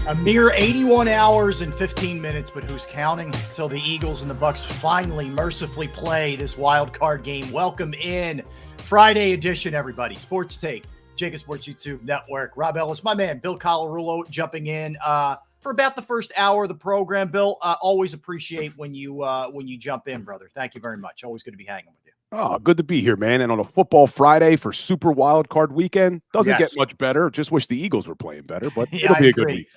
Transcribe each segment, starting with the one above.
A mere 81 hours and 15 minutes, but who's counting? Till the Eagles and the Bucs finally mercifully play this wild card game. Welcome in Friday edition, everybody. Sports Take, JAKIB Sports YouTube Network. Rob Ellis, my man, Bill Colarulo jumping in for about the first hour of the program. Bill, always appreciate when you jump in, brother. Thank you very much. Always good to be hanging with you. Oh, good to be here, man. And on a football Friday for Super Wild Card Weekend, doesn't get much better. Just wish the Eagles were playing better, but it'll be a good week.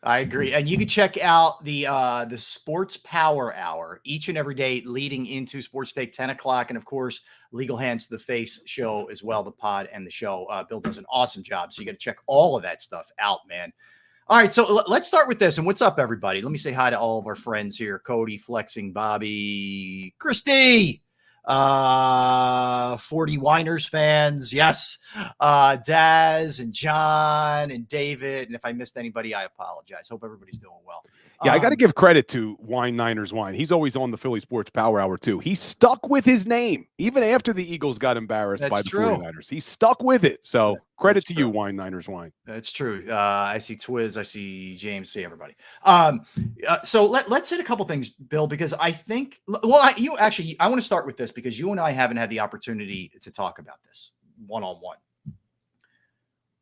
I agree. And you can check out the Sports Power Hour each and every day leading into Sports Take 10 o'clock. And, of course, Legal Hands to the Face show as well, the pod and the show. Bill does an awesome job. So you got to check all of that stuff out, man. All right, so let's start with this. And what's up, everybody? Let me say hi to all of our friends here. Cody, Flexing, Bobby, Christy. 40 Winers fans, yes. Daz and John and David, and if I missed anybody, I apologize. Hope everybody's doing well. Yeah, I got to give credit to Wine Niners Wine. He's always on the Philly Sports Power Hour too. He stuck with his name even after the Eagles got embarrassed by the 49ers. He stuck with it. So credit to you, Wine Niners Wine. That's true. I see Twiz, I see James, see everybody. So let's hit a couple things, Bill, because I think, I want to start with this because you and I haven't had the opportunity to talk about this one-on-one.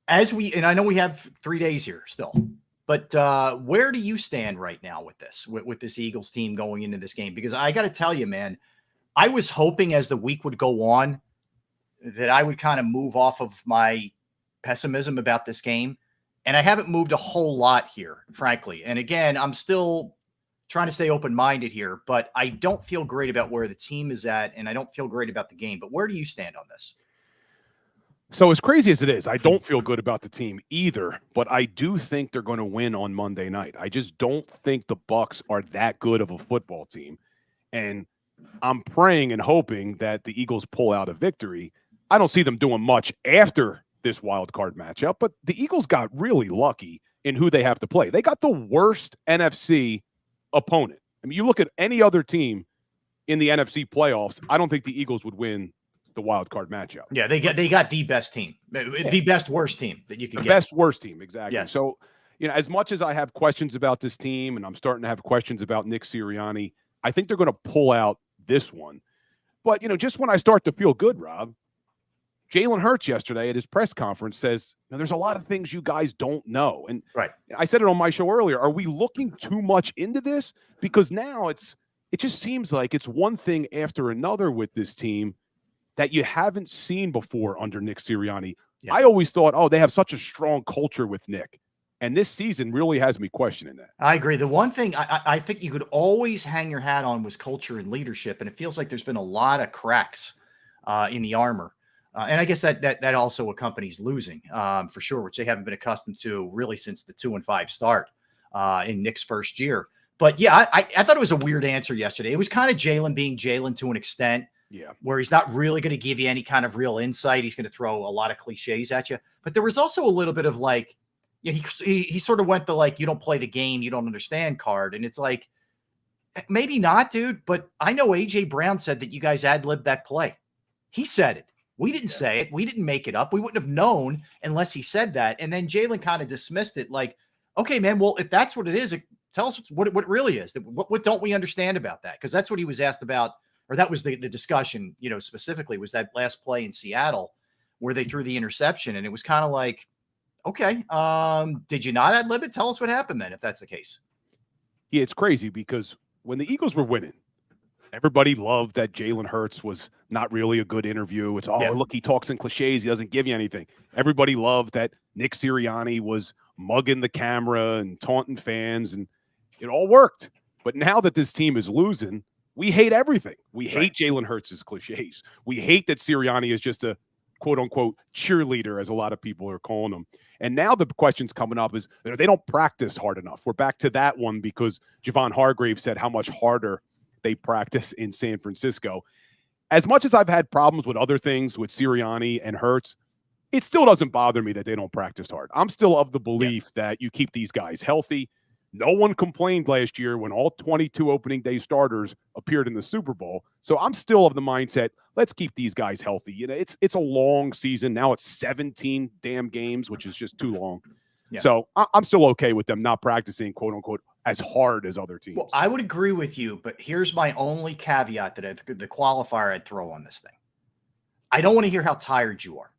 And I know we have 3 days here still, but where do you stand right now with this Eagles team going into this game? Because I got to tell you, man, I was hoping as the week would go on that I would kind of move off of my pessimism about this game. And I haven't moved a whole lot here, frankly. And again, I'm still trying to stay open-minded here, but I don't feel great about where the team is at, and I don't feel great about the game. But where do you stand on this? So as crazy as it is, I don't feel good about the team either, but I do think they're going to win on Monday night. I just don't think the Bucs are that good of a football team. And I'm praying and hoping that the Eagles pull out a victory. I don't see them doing much after this wild card matchup, but the Eagles got really lucky in who they have to play. They got the worst NFC opponent. I mean, you look at any other team in the NFC playoffs, I don't think the Eagles would win the wild card matchup. Yeah, they got the best team, the best worst team that you could get. The best worst team, exactly. Yes. So, as much as I have questions about this team and I'm starting to have questions about Nick Sirianni, I think they're going to pull out this one. But, just when I start to feel good, Rob, Jalen Hurts yesterday at his press conference says, there's a lot of things you guys don't know. And I said it on my show earlier. Are we looking too much into this? Because now it just seems like it's one thing after another with this team that you haven't seen before under Nick Sirianni. Yeah. I always thought, they have such a strong culture with Nick. And this season really has me questioning that. I agree. The one thing I think you could always hang your hat on was culture and leadership. And it feels like there's been a lot of cracks in the armor. And I guess that also accompanies losing for sure, which they haven't been accustomed to really since the 2-5 start in Nick's first year. But yeah, I thought it was a weird answer yesterday. It was kind of Jalen being Jalen to an extent. Yeah, where he's not really going to give you any kind of real insight. He's going to throw a lot of cliches at you. But there was also a little bit of like, he sort of went the like, you don't play the game, you don't understand card. And it's like, maybe not, dude. But I know A.J. Brown said that you guys ad-libbed that play. He said it. We didn't say it. We didn't make it up. We wouldn't have known unless he said that. And then Jalen kind of dismissed it like, okay, man, well, if that's what it is, tell us what it really is. What don't we understand about that? Because that's what he was asked about. Or that was the discussion, specifically was that last play in Seattle where they threw the interception. And it was kind of like, okay, did you not ad-lib it? Tell us what happened then, if that's the case. Yeah, it's crazy because when the Eagles were winning, everybody loved that Jalen Hurts was not really a good interview. It's, look, he talks in cliches. He doesn't give you anything. Everybody loved that Nick Sirianni was mugging the camera and taunting fans, and it all worked. But now that this team is losing, we hate everything. We hate Jalen Hurts' cliches. We hate that Sirianni is just a quote-unquote cheerleader, as a lot of people are calling him. And now the questions coming up is they don't practice hard enough. We're back to that one because Javon Hargrave said how much harder they practice in San Francisco. As much as I've had problems with other things with Sirianni and Hurts, it still doesn't bother me that they don't practice hard. I'm still of the belief that you keep these guys healthy. No one complained last year when all 22 opening day starters appeared in the Super Bowl. So I'm still of the mindset, let's keep these guys healthy. It's a long season. Now it's 17 damn games, which is just too long. Yeah. So I'm still okay with them not practicing, quote unquote, as hard as other teams. Well, I would agree with you, but here's my only caveat the qualifier I'd throw on this thing. I don't want to hear how tired you are,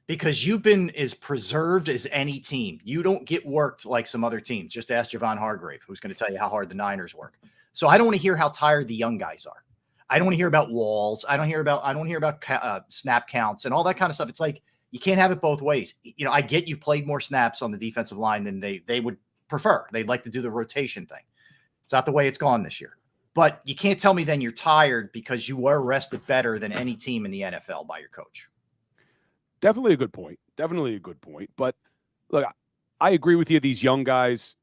because you've been as preserved as any team. You don't get worked like some other teams. Just ask Javon Hargrave, who's going to tell you how hard the Niners work. So I don't want to hear how tired the young guys are. I don't want to hear about walls. I don't hear about snap counts and all that kind of stuff. It's like, you can't have it both ways. You know, I get you've played more snaps on the defensive line than they would prefer. They'd like to do the rotation thing. It's not the way it's gone this year. But you can't tell me then you're tired because you were rested better than any team in the NFL by your coach. Definitely a good point. Definitely a good point. But look, I agree with you. These young guys,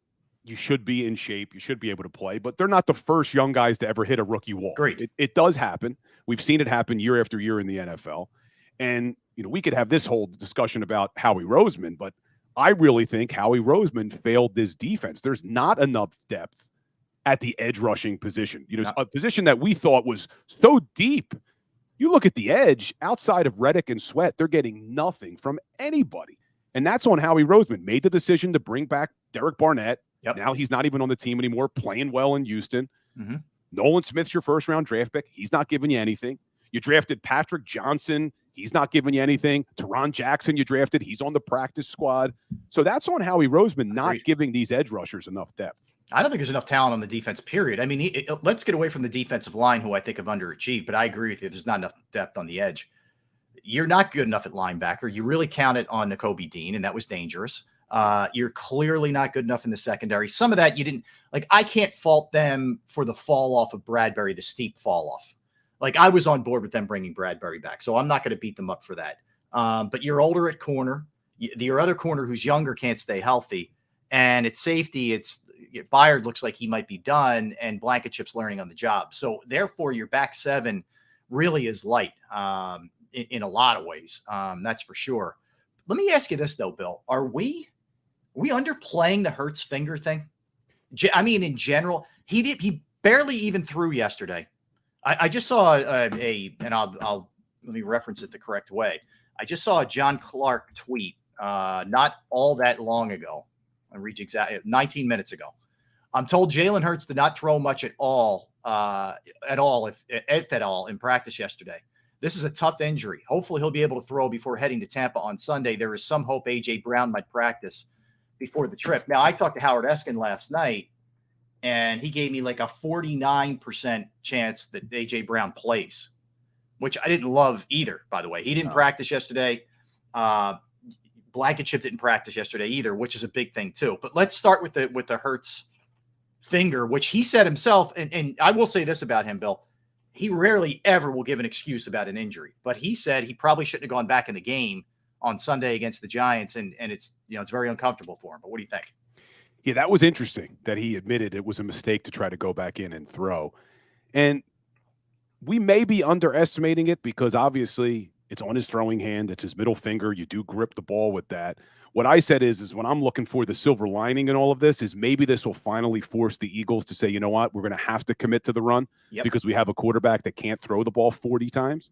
you should be in shape. You should be able to play. But they're not the first young guys to ever hit a rookie wall. Great. It does happen. We've seen it happen year after year in the NFL. And, you know, we could have this whole discussion about Howie Roseman, but I really think Howie Roseman failed this defense. There's not enough depth at the edge rushing position. You know, a position that we thought was so deep. You look at the edge, outside of Reddick and Sweat, they're getting nothing from anybody. And that's on Howie Roseman. Made the decision to bring back Derek Barnett. Yep. Now he's not even on the team anymore, playing well in Houston. Mm-hmm. Nolan Smith's your first-round draft pick. He's not giving you anything. You drafted Patrick Johnson. He's not giving you anything. Teron Jackson you drafted. He's on the practice squad. So that's on Howie Roseman not giving these edge rushers enough depth. I don't think there's enough talent on the defense, period. I mean, let's get away from the defensive line, who I think have underachieved, but I agree with you. There's not enough depth on the edge. You're not good enough at linebacker. You really counted on Nakobe Dean, and that was dangerous. You're clearly not good enough in the secondary. Some of that you didn't – like, I can't fault them for the fall off of Bradbury, the steep fall off. Like, I was on board with them bringing Bradbury back, so I'm not going to beat them up for that. But you're older at corner. Your other corner who's younger can't stay healthy. And at safety, Byard looks like he might be done, and Blankenship's learning on the job. So, therefore, your back seven really is light in a lot of ways. That's for sure. Let me ask you this, though, Bill. Are we underplaying the Hurts finger thing? I mean, in general, he barely even threw yesterday. I just saw and I'll let me reference it the correct way. I just saw a John Clark tweet not all that long ago. I read exactly 19 minutes ago. I'm told Jalen Hurts did not throw much at all, if at all, in practice yesterday. This is a tough injury. Hopefully he'll be able to throw before heading to Tampa on Sunday. There is some hope A.J. Brown might practice before the trip. Now, I talked to Howard Eskin last night, and he gave me like a 49% chance that A.J. Brown plays, which I didn't love either, by the way. He didn't practice yesterday. Blankenship didn't practice yesterday either, which is a big thing too. But let's start with the Hurts finger, which he said himself, and I will say this about him, Bill. He rarely ever will give an excuse about an injury, but he said he probably shouldn't have gone back in the game on Sunday against the Giants, and it's very uncomfortable for him. But what do you think? Yeah, that was interesting that he admitted it was a mistake to try to go back in and throw. And we may be underestimating it because obviously it's on his throwing hand. It's his middle finger. You do grip the ball with that. What I said is when I'm looking for the silver lining in all of this is maybe this will finally force the Eagles to say, you know what, we're going to have to commit to the run because we have a quarterback that can't throw the ball 40 times.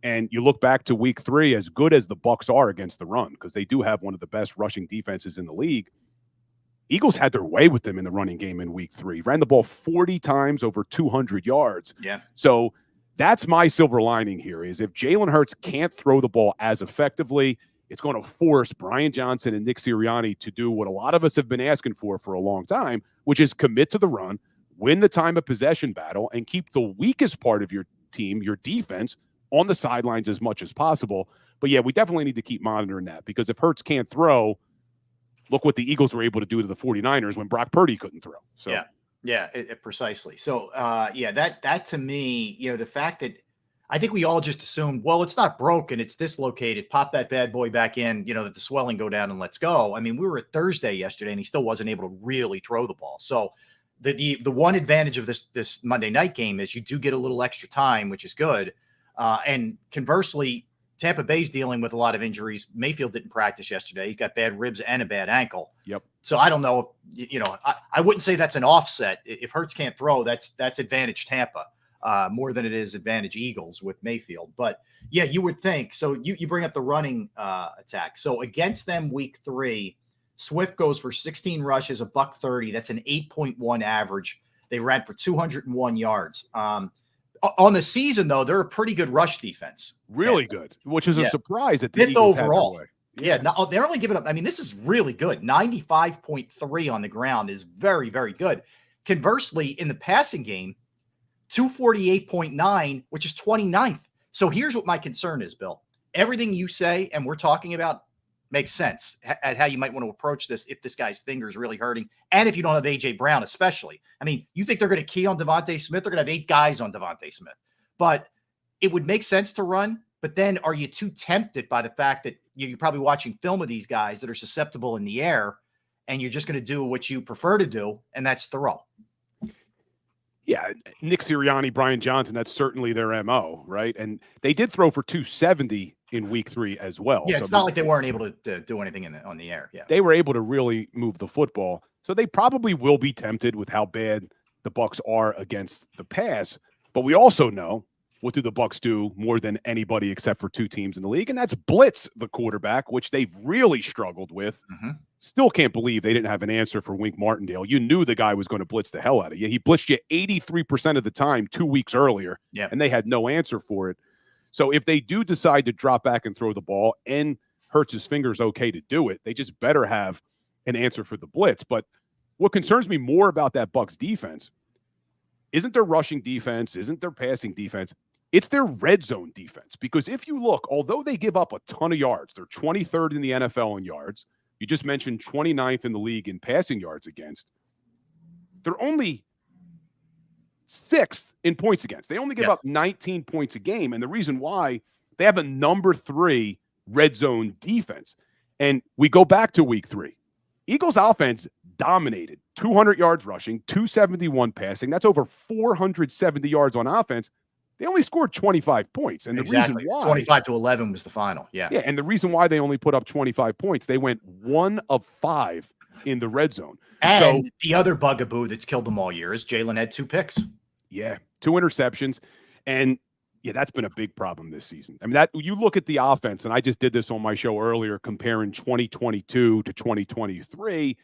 And you look back to week 3, as good as the Bucs are against the run, because they do have one of the best rushing defenses in the league, Eagles had their way with them in the running game in week 3. Ran the ball 40 times over 200 yards. Yeah. So that's my silver lining here is if Jalen Hurts can't throw the ball as effectively, it's going to force Brian Johnson and Nick Sirianni to do what a lot of us have been asking for a long time, which is commit to the run, win the time of possession battle, and keep the weakest part of your team, your defense, on the sidelines as much as possible. But, yeah, we definitely need to keep monitoring that because if Hurts can't throw, look what the Eagles were able to do to the 49ers when Brock Purdy couldn't throw. So. Yeah, precisely. So, that to me, the fact that I think we all just assumed, well, it's not broken, it's dislocated. Pop that bad boy back in, that the swelling go down and let's go. I mean, we were at Thursday yesterday and he still wasn't able to really throw the ball. So the one advantage of this Monday night game is you do get a little extra time, which is good. And conversely, Tampa Bay's dealing with a lot of injuries. Mayfield didn't practice yesterday. He's got bad ribs and a bad ankle. Yep. So I don't know, I wouldn't say that's an offset. If Hurts can't throw, that's advantage Tampa. More than it is advantage Eagles with Mayfield. But, yeah, you would think. So you bring up the running attack. So against them week 3, Swift goes for 16 rushes, a $130. That's an 8.1 average. They ran for 201 yards. On the season, though, they're a pretty good rush defense. Really good, which is a surprise that the Fifth Eagles overall. had their way. Yeah, no, they're only giving up. I mean, this is really good. 95.3 on the ground is very, very good. Conversely, in the passing game, 248.9, which is 29th. So here's what my concern is, Bill. Everything you say and we're talking about makes sense at how you might want to approach this if this guy's finger is really hurting. And if you don't have A.J. Brown, especially. I mean, you think they're going to key on Devontae Smith? They're going to have 8 guys on Devontae Smith. But it would make sense to run. But then are you too tempted by the fact that you're probably watching film of these guys that are susceptible in the air and you're just going to do what you prefer to do, and that's throw? Yeah, Nick Sirianni, Brian Johnson, that's certainly their MO, right? And they did throw for 270 in week 3 as well. Yeah, it's not like they weren't able to do anything on the air. Yeah, they were able to really move the football. So they probably will be tempted with how bad the Bucs are against the pass. But we also know, what do the Bucs do more than anybody except for 2 teams in the league? And that's blitz the quarterback, which they've really struggled with. Still can't believe they didn't have an answer for Wink Martindale. You knew the guy was going to blitz the hell out of you. He blitzed you 83% of the time 2 weeks earlier, and they had no answer for it. So if they do decide to drop back and throw the ball and Hurts' finger's okay to do it, they just better have an answer for the blitz. But what concerns me more about that Bucs defense isn't their rushing defense, isn't their passing defense. It's their red zone defense. Because if you look, although they give up a ton of yards, they're 23rd in the NFL in yards. You just mentioned 29th in the league in passing yards against. They're only 6th in points against. They only give up 19 points a game. And the reason why, they have a number 3 red zone defense. And we go back to week 3. Eagles offense dominated 200 yards rushing, 271 passing. That's over 470 yards on offense. They only scored 25 points. And the reason why 25-11 was the final. Yeah. And the reason why they only put up 25 points, they went 1 of 5 in the red zone. And the other bugaboo that's killed them all year is Jalen had 2 picks. Yeah, 2 interceptions. And that's been a big problem this season. I mean, that you look at the offense, and I just did this on my show earlier, comparing 2022 to 2023.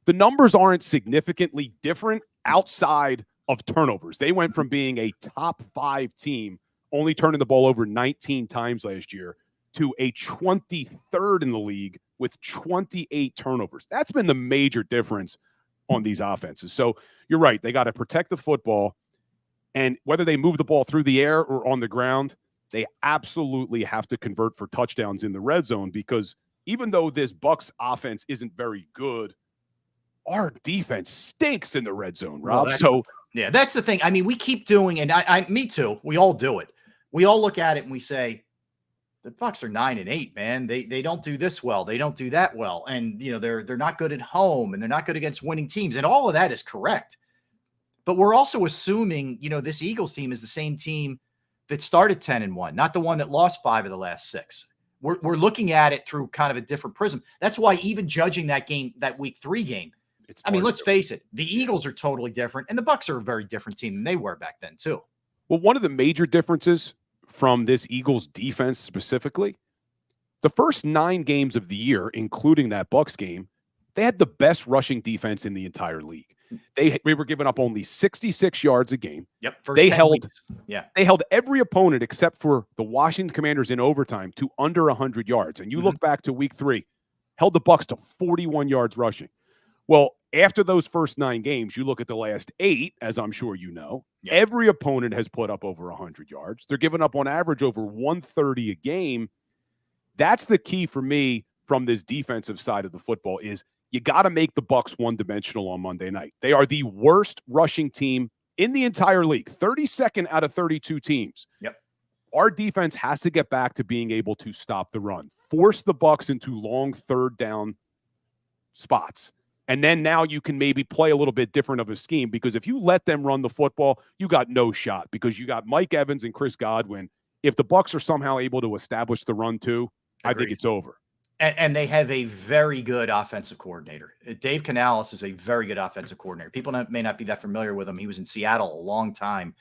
The numbers aren't significantly different outside of turnovers. They went from being a top 5 team, only turning the ball over 19 times last year, to a 23rd in the league with 28 turnovers. That's been the major difference on these offenses. So you're right. They got to protect the football. And whether they move the ball through the air or on the ground, they absolutely have to convert for touchdowns in the red zone, because even though this Bucs offense isn't very good, our defense stinks in the red zone, Rob. That's the thing. I mean, we keep doing, and me too. We all do it. We all look at it and we say, the Bucs are 9-8, man. They don't do this well. They don't do that well. And, they're not good at home, and they're not good against winning teams. And all of that is correct. But we're also assuming, this Eagles team is the same team that started 10-1, not the one that lost 5 of the last 6. We're looking at it through kind of a different prism. That's why even judging that game, that week 3 game, let's face it, the Eagles are totally different, and the Bucs are a very different team than they were back then too. Well, one of the major differences from this Eagles defense specifically, the first 9 games of the year, including that Bucs game, they had the best rushing defense in the entire league. They were giving up only 66 yards a game. Yep. They held every opponent except for the Washington Commanders in overtime to under 100 yards. And you look back to week 3, held the Bucs to 41 yards rushing. Well, after those first 9 games, you look at the last 8, as I'm sure you know, every opponent has put up over 100 yards. They're giving up on average over 130 a game. That's the key for me from this defensive side of the football is you got to make the Bucs one-dimensional on Monday night. They are the worst rushing team in the entire league, 32nd out of 32 teams. Yep. Our defense has to get back to being able to stop the run, force the Bucs into long 3rd down spots. And then now you can maybe play a little bit different of a scheme, because if you let them run the football, you got no shot, because you got Mike Evans and Chris Godwin. If the Bucs are somehow able to establish the run too, I think it's over. And they have a very good offensive coordinator. Dave Canales is a very good offensive coordinator. People may not be that familiar with him. He was in Seattle a long time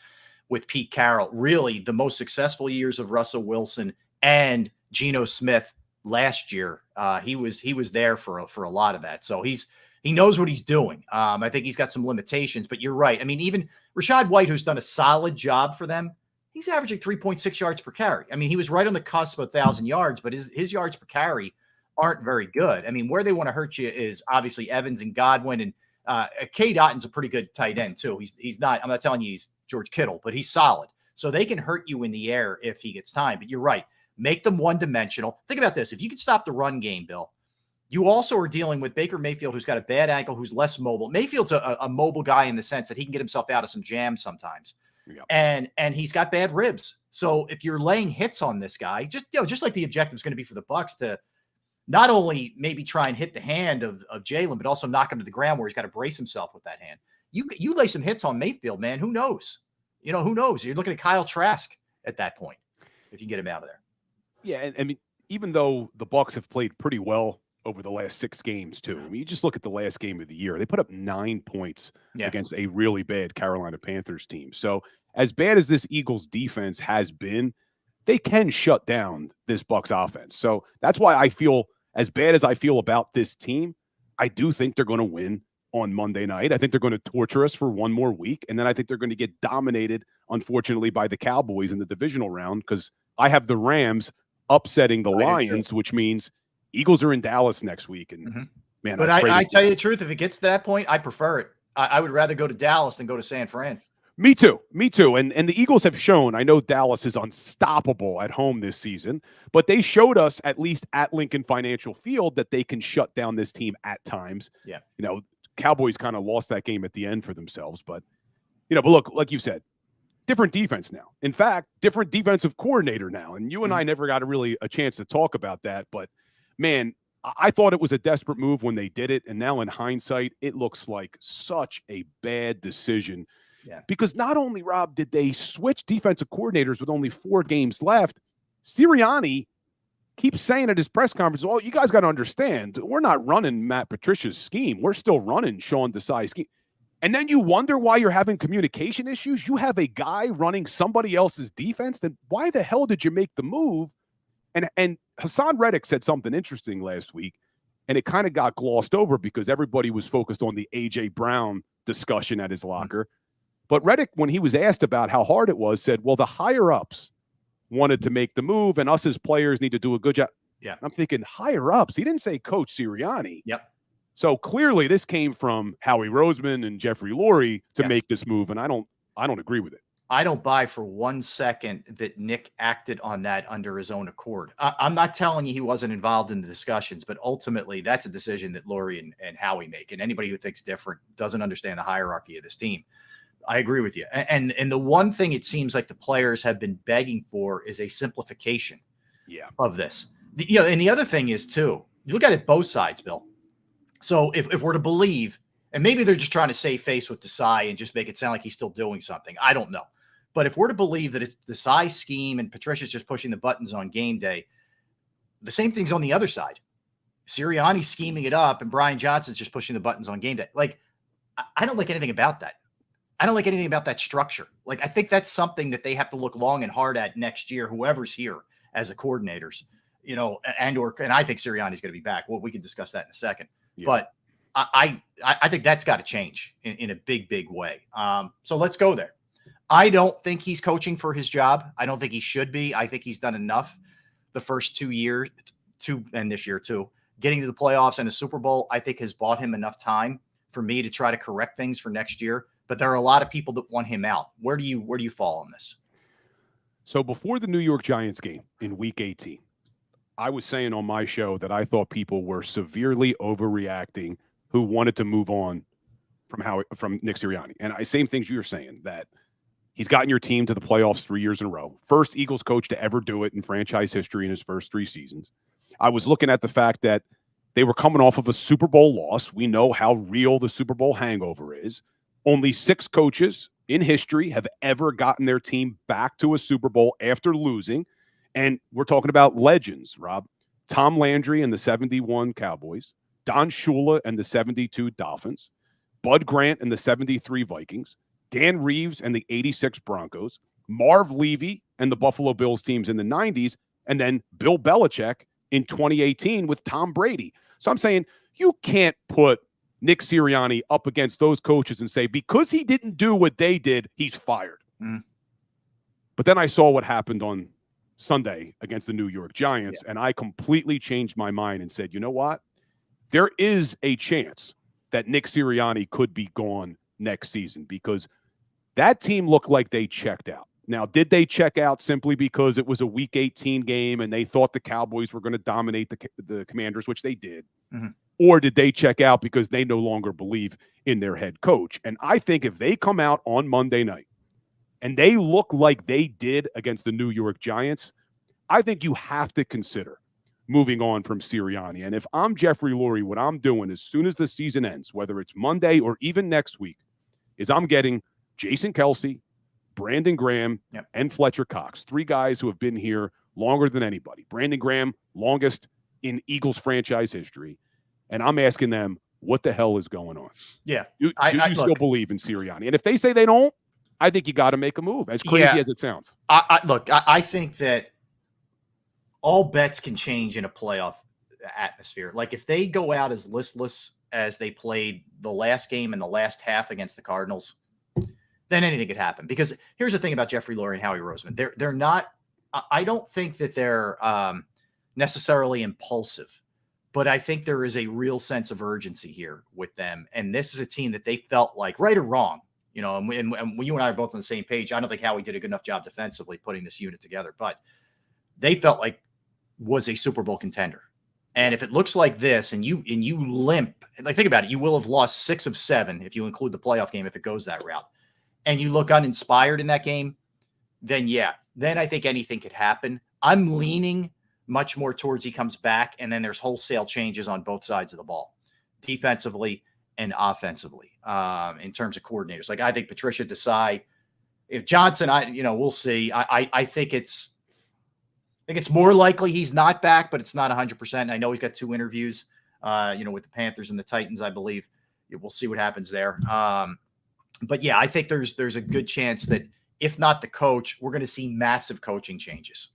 with Pete Carroll. Really, the most successful years of Russell Wilson and Geno Smith last year He was there for a lot of that. So he knows what he's doing. I think he's got some limitations, but you're right. I mean, even Rachaad White, who's done a solid job for them, he's averaging 3.6 yards per carry. I mean, he was right on the cusp of 1,000 yards, but his yards per carry aren't very good. I mean, where they want to hurt you is obviously Evans and Godwin, and K. Dotton's a pretty good tight end too. He's not, I'm not telling you he's George Kittle, but he's solid. So they can hurt you in the air if he gets time. But you're right. Make them one-dimensional. Think about this. If you can stop the run game, Bill, you also are dealing with Baker Mayfield, who's got a bad ankle, who's less mobile. Mayfield's a mobile guy in the sense that he can get himself out of some jams sometimes. Yep. And he's got bad ribs. So if you're laying hits on this guy, just like the objective is going to be for the Bucs to not only maybe try and hit the hand of Jalen, but also knock him to the ground where he's got to brace himself with that hand. You lay some hits on Mayfield, man. Who knows? Who knows? You're looking at Kyle Trask at that point if you get him out of there. Yeah, and I mean, even though the Bucs have played pretty well over the last 6 games too. I mean, you just look at the last game of the year. They put up 9 points against a really bad Carolina Panthers team. So as bad as this Eagles defense has been, they can shut down this Bucs offense. So that's why I feel as bad as I feel about this team, I do think they're going to win on Monday night. I think they're going to torture us for one more week. And then I think they're going to get dominated, unfortunately, by the Cowboys in the divisional round, because I have the Rams upsetting the Lions, which means Eagles are in Dallas next week. And man, but I tell you the truth, if it gets to that point, I prefer it. I would rather go to Dallas than go to San Fran. Me too. And the Eagles have shown, I know Dallas is unstoppable at home this season, but they showed us, at least at Lincoln Financial Field, that they can shut down this team at times. Yeah. Cowboys kind of lost that game at the end for themselves, but look, like you said, different defense now. In fact, different defensive coordinator now. And you and I never got a chance to talk about that, but man, I thought it was a desperate move when they did it. And now in hindsight, it looks like such a bad decision. Yeah. Because not only, Rob, did they switch defensive coordinators with only 4 games left, Sirianni keeps saying at his press conference, well, you guys got to understand, we're not running Matt Patricia's scheme. We're still running Sean Desai's scheme. And then you wonder why you're having communication issues. You have a guy running somebody else's defense. Then why the hell did you make the move? And Hassan Reddick said something interesting last week, and it kind of got glossed over because everybody was focused on the A.J. Brown discussion at his locker. But Reddick, when he was asked about how hard it was, said, well, the higher-ups wanted to make the move, and us as players need to do a good job. Yeah. And I'm thinking, higher-ups? He didn't say Coach Sirianni. Yep. So clearly this came from Howie Roseman and Jeffrey Lurie to make this move, and I don't agree with it. I don't buy for 1 second that Nick acted on that under his own accord. I'm not telling you he wasn't involved in the discussions, but ultimately that's a decision that Lurie and Howie make, and anybody who thinks different doesn't understand the hierarchy of this team. I agree with you. And the one thing it seems like the players have been begging for is a simplification of this. And the other thing is, too, you look at it both sides, Bill. So if we're to believe, and maybe they're just trying to save face with Desai and just make it sound like he's still doing something. I don't know. But if we're to believe that it's Desai's scheme and Patricia's just pushing the buttons on game day, the same thing's on the other side. Sirianni's scheming it up and Brian Johnson's just pushing the buttons on game day. Like, I don't like anything about that. I don't like anything about that structure. Like, I think that's something that they have to look long and hard at next year, whoever's here as the coordinators, and I think Sirianni's going to be back. Well, we can discuss that in a second. Yeah. But I think that's got to change in a big, big way. So let's go there. I don't think he's coaching for his job. I don't think he should be. I think he's done enough the first 2 years, and this year too. Getting to the playoffs and a Super Bowl, I think, has bought him enough time for me to try to correct things for next year. But there are a lot of people that want him out. Where do you fall on this? So before the New York Giants game in Week 18, I was saying on my show that I thought people were severely overreacting who wanted to move on from Nick Sirianni. And same things you're saying, that he's gotten your team to the playoffs 3 years in a row. First Eagles coach to ever do it in franchise history in his first 3 seasons. I was looking at the fact that they were coming off of a Super Bowl loss. We know how real the Super Bowl hangover is. Only 6 coaches in history have ever gotten their team back to a Super Bowl after losing. And we're talking about legends, Rob. Tom Landry and the 71 Cowboys, Don Shula and the 72 Dolphins, Bud Grant and the 73 Vikings, Dan Reeves and the 86 Broncos, Marv Levy and the Buffalo Bills teams in the 90s, and then Bill Belichick in 2018 with Tom Brady. So I'm saying you can't put Nick Sirianni up against those coaches and say, because he didn't do what they did, he's fired. Mm. But then I saw what happened on Sunday against the New York Giants, and I completely changed my mind and said, you know what? There is a chance that Nick Sirianni could be gone next season because that team looked like they checked out. Now, did they check out simply because it was a Week 18 game and they thought the Cowboys were going to dominate the Commanders, which they did? Mm-hmm. Or did they check out because they no longer believe in their head coach? And I think if they come out on Monday night and they look like they did against the New York Giants, I think you have to consider moving on from Sirianni. And if I'm Jeffrey Lurie, what I'm doing as soon as the season ends, whether it's Monday or even next week, is I'm getting Jason Kelce, Brandon Graham, and Fletcher Cox, 3 guys who have been here longer than anybody. Brandon Graham, longest in Eagles franchise history. And I'm asking them, what the hell is going on? Yeah. Do you still believe in Sirianni? And if they say they don't, I think you got to make a move, as crazy as it sounds. I think that all bets can change in a playoff atmosphere. Like if they go out as listless as they played the last game and the last half against the Cardinals, then anything could happen. Because here's the thing about Jeffrey Lurie and Howie Roseman. They're not – I don't think that they're necessarily impulsive, but I think there is a real sense of urgency here with them. And this is a team that they felt like, right or wrong, you know, and you and I are both on the same page. I don't think Howie did a good enough job defensively putting this unit together, but they felt like was a Super Bowl contender. And if it looks like this and you limp, like think about it, you will have lost 6 of 7 if you include the playoff game, if it goes that route, and you look uninspired in that game, then I think anything could happen. I'm leaning much more towards he comes back and then there's wholesale changes on both sides of the ball, defensively and offensively, in terms of coordinators. Like I think Patricia Desai, if Johnson, we'll see. I think it's more likely he's not back, but it's not 100%. I know he's got 2 interviews, with the Panthers and the Titans, I believe. We'll see what happens there. But yeah, I think there's a good chance that if not the coach, we're going to see massive coaching changes.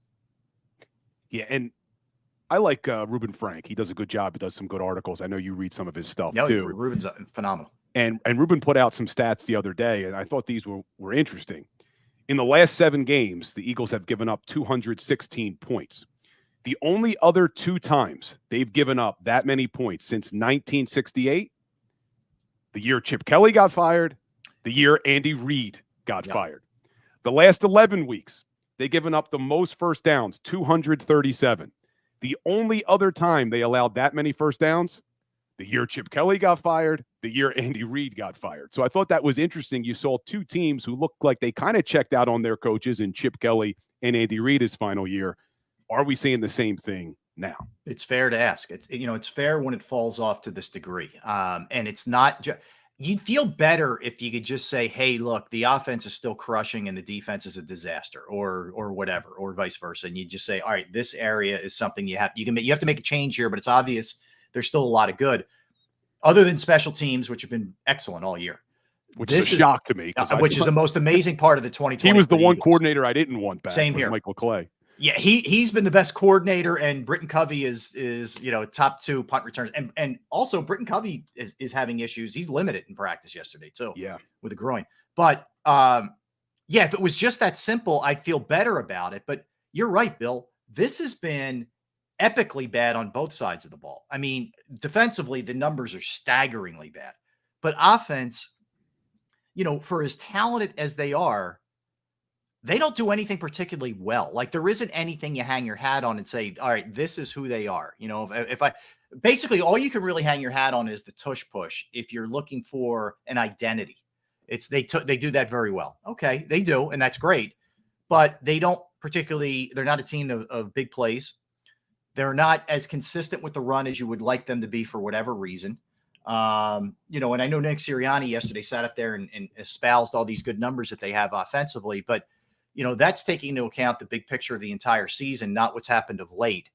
Yeah, and I like Reuben Frank. He does a good job. He does some good articles. I know you read some of his stuff too. Reuben's phenomenal. And Reuben put out some stats the other day, and I thought these were interesting. In the last 7 games, the Eagles have given up 216 points. The only other 2 times they've given up that many points since 1968, the year Chip Kelly got fired, the year Andy Reid got fired. The last 11 weeks, they've given up the most first downs, 237. The only other time they allowed that many first downs, the year Chip Kelly got fired, the year Andy Reid got fired. So I thought that was interesting. You saw 2 teams who looked like they kind of checked out on their coaches in Chip Kelly and Andy Reid his final year. Are we seeing the same thing now? It's fair to ask. It's fair when it falls off to this degree. And it's not you'd feel better if you could just say, hey, look, the offense is still crushing and the defense is a disaster or whatever, or vice versa. And you just say, all right, this area is something you have to make a change here, but it's obvious there's still a lot of good other than special teams, which have been excellent all year. Which is a shock to me. Which is the most amazing part of the 2020. He was the one coordinator I didn't want back. Same here. Michael Clay. Yeah, he's been the best coordinator, and Britton Covey is top 2 punt returns, and also Britton Covey is having issues. He's limited in practice yesterday too. Yeah, with a groin. But if it was just that simple, I'd feel better about it. But you're right, Bill. This has been epically bad on both sides of the ball. I mean, defensively, the numbers are staggeringly bad, but offense, for as talented as they are, they don't do anything particularly well. Like there isn't anything you hang your hat on and say, all right, this is who they are. Basically all you can really hang your hat on is the tush push. If you're looking for an identity, they do that very well. Okay. They do. And that's great, but they don't they're not a team of big plays. They're not as consistent with the run as you would like them to be for whatever reason. And I know Nick Sirianni yesterday sat up there and espoused all these good numbers that they have offensively, but that's taking into account the big picture of the entire season, not what's happened of late,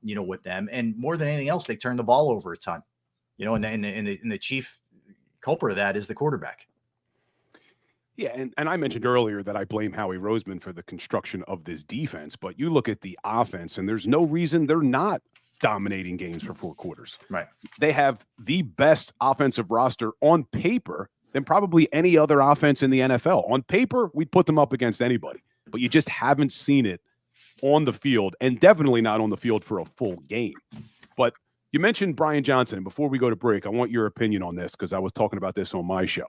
with them. And more than anything else, they turn the ball over a ton, and the chief culprit of that is the quarterback. Yeah, and I mentioned earlier that I blame Howie Roseman for the construction of this defense, but you look at the offense, and there's no reason they're not dominating games for 4 quarters. Right. They have the best offensive roster on paper than probably any other offense in the NFL. On paper, we'd put them up against anybody, but you just haven't seen it on the field, and definitely not on the field for a full game. But you mentioned Brian Johnson, and before we go to break, I want your opinion on this because I was talking about this on my show.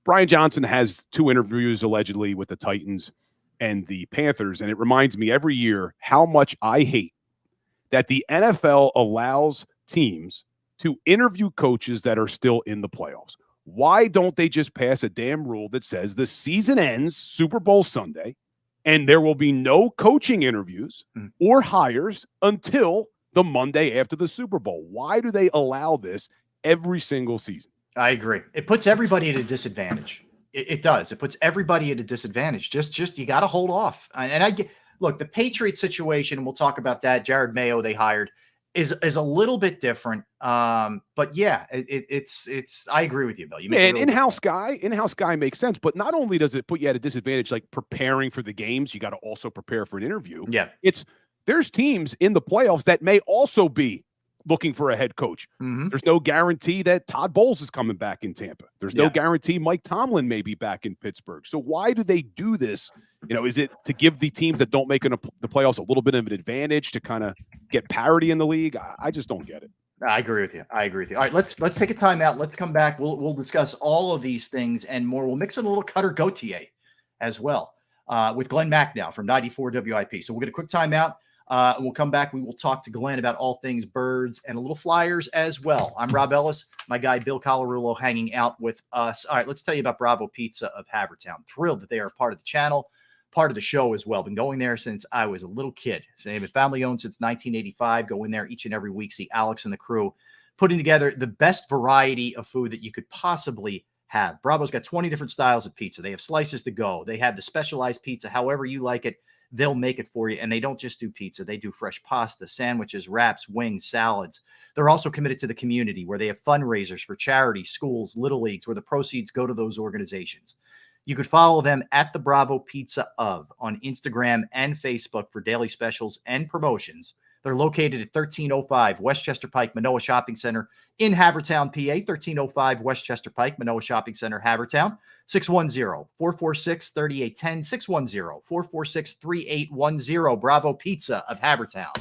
Brian Johnson has 2 interviews allegedly with the Titans and the Panthers, and it reminds me every year how much I hate that the NFL allows teams to interview coaches that are still in the playoffs. Why don't they just pass a damn rule that says the season ends Super Bowl Sunday and there will be no coaching interviews or hires until the Monday after the Super Bowl? Why do they allow this every single season? I agree. It puts everybody at a disadvantage. It does. It puts everybody at a disadvantage. Just you got to hold off. And I get, look, the Patriots situation, and we'll talk about that. Jared Mayo they hired is a little bit different. But yeah, it's. I agree with you, Bill. You make an in-house guy makes sense. But not only does it put you at a disadvantage, like preparing for the games, you got to also prepare for an interview. Yeah, there's teams in the playoffs that may also be looking for a head coach. There's no guarantee that Todd Bowles is coming back in Tampa. There's no guarantee Mike Tomlin may be back in Pittsburgh. So why do they do this? Is it to give the teams that don't make the playoffs a little bit of an advantage to kind of get parity in the league? I just don't get it. I agree with you. All right, let's take a timeout. Let's come back. We'll discuss all of these things and more. We'll mix in a little Cutter Gauthier as well with Glenn Mack now from 94 WIP. So we'll get a quick timeout. And we'll come back. We will talk to Glenn about all things birds and a little Flyers as well. I'm Rob Ellis, my guy Bill Colarulo hanging out with us. All right, let's tell you about Bravo Pizza of Havertown. Thrilled that they are part of the channel, part of the show as well. Been going there since I was a little kid. They've been family owned since 1985. Go in there each and every week. See Alex and the crew putting together the best variety of food that you could possibly have. Bravo's got 20 different styles of pizza. They have slices to go. They have the specialized pizza, however you like it. They'll make it for you. And they don't just do pizza. They do fresh pasta, sandwiches, wraps, wings, salads. They're also committed to the community where they have fundraisers for charities, schools, little leagues, where the proceeds go to those organizations. You could follow them at the Bravo Pizza of on Instagram and Facebook for daily specials and promotions. They're located at 1305 Westchester Pike, Manoa Shopping Center in Havertown, PA. 1305 Westchester Pike, Manoa Shopping Center, Havertown. 610-446-3810. 610-446-3810. Bravo Pizza of Havertown.